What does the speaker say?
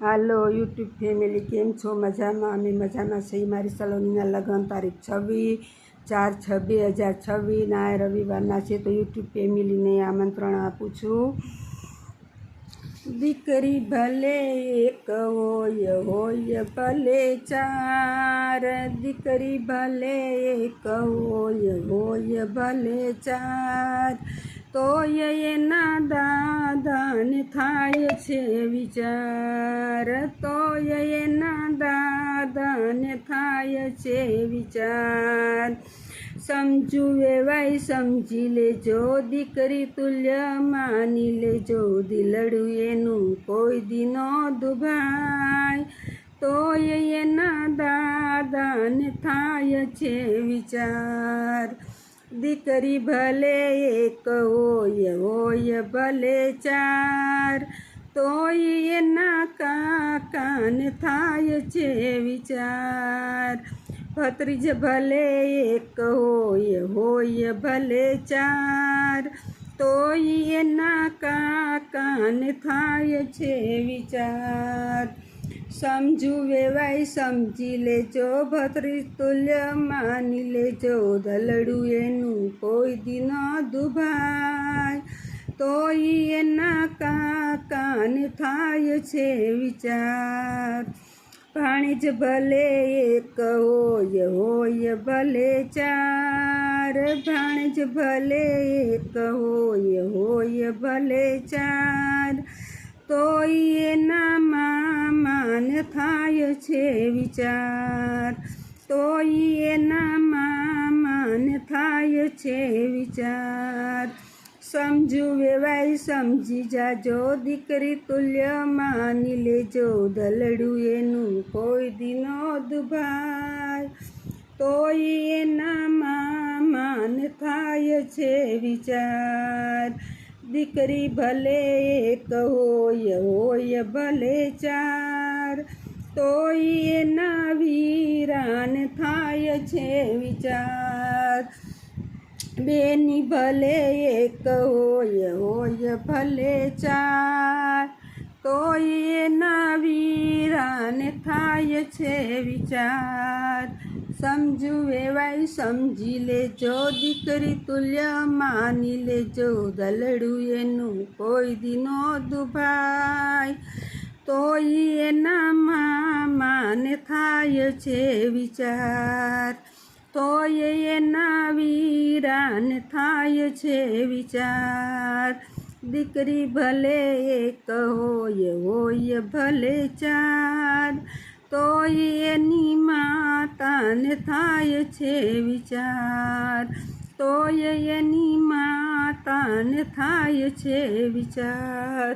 હાલો YouTube family, કેમ છો? મજામાં? અમે મજામાં છીએ. મારી સલોનીના લગ્ન તારીખ 26/4/2026 રવિવારના છે. તો યુટ્યુબ ફેમિલીને આમંત્રણ આપું છું. દીકરી ભલે એક હોય ભલે ચાર, દીકરી ભલે એક હોય ભલે ચાર, તોય એના દાદાને થાય છે વિચાર, તોય એના દાદાને થાય છે વિચાર. સમજુ વેવાય સમજી લેજો, દીકરી તુલ્ય માની લેજો, દિલડું એનું કોઈ દીનો દુભાય, તોય એના દાદાને થાય છે વિચાર. દીકરી ભલે એક હોય ભલે ચાર, તોય એના કાકાને થાય છે વિચાર. ભત્રીજ ભલે એક હોય ભલે ચાર, તોય એના કાકાને થાય છે વિચાર. સમજુ વેવાય સમજી લેજો, ભત્રીજ તુલ્ય માની લેજો, દલડું એનું કોઈ દિન દુભાય, તોય એના કાકાને થાય છે વિચાર. ભાણેજ ભલે એક હોય ભલે ચાર, ભાણેજ ભલે એક હોય ભલે ચાર, તોય એના મામાને થાય છે વિચાર, તોય એના મામાને થાય છે વિચાર. સમજુ વેવાય સમજી જાજો, દીકરી તુલ્ય માની લેજો, દલડું એનું કોઈ દિનો દુભાય, તોય એના મામાને થાય છે વિચાર. દીકરી ભલે એક હોય ભલે ચાર, તોય એના વીરાને થાય છે વિચાર. બેની ભલે એક હોય ભલે ચાર, તોય એના વીરાને થાય છે વિચાર. સમજુ વેવાય સમજી લેજો, દીકરી તુલ્ય માની લેજો, દલડું એનું કોઈ દિનો દુભાય, તોય એના મામાને થાય છે વિચાર, તોય એના વીરાને થાય છે વિચાર. દીકરી ભલે એક હોય ભલે ચાર, તોય એની માતાને થાય છે વિચાર, તોય એની માતાને થાય છે વિચાર.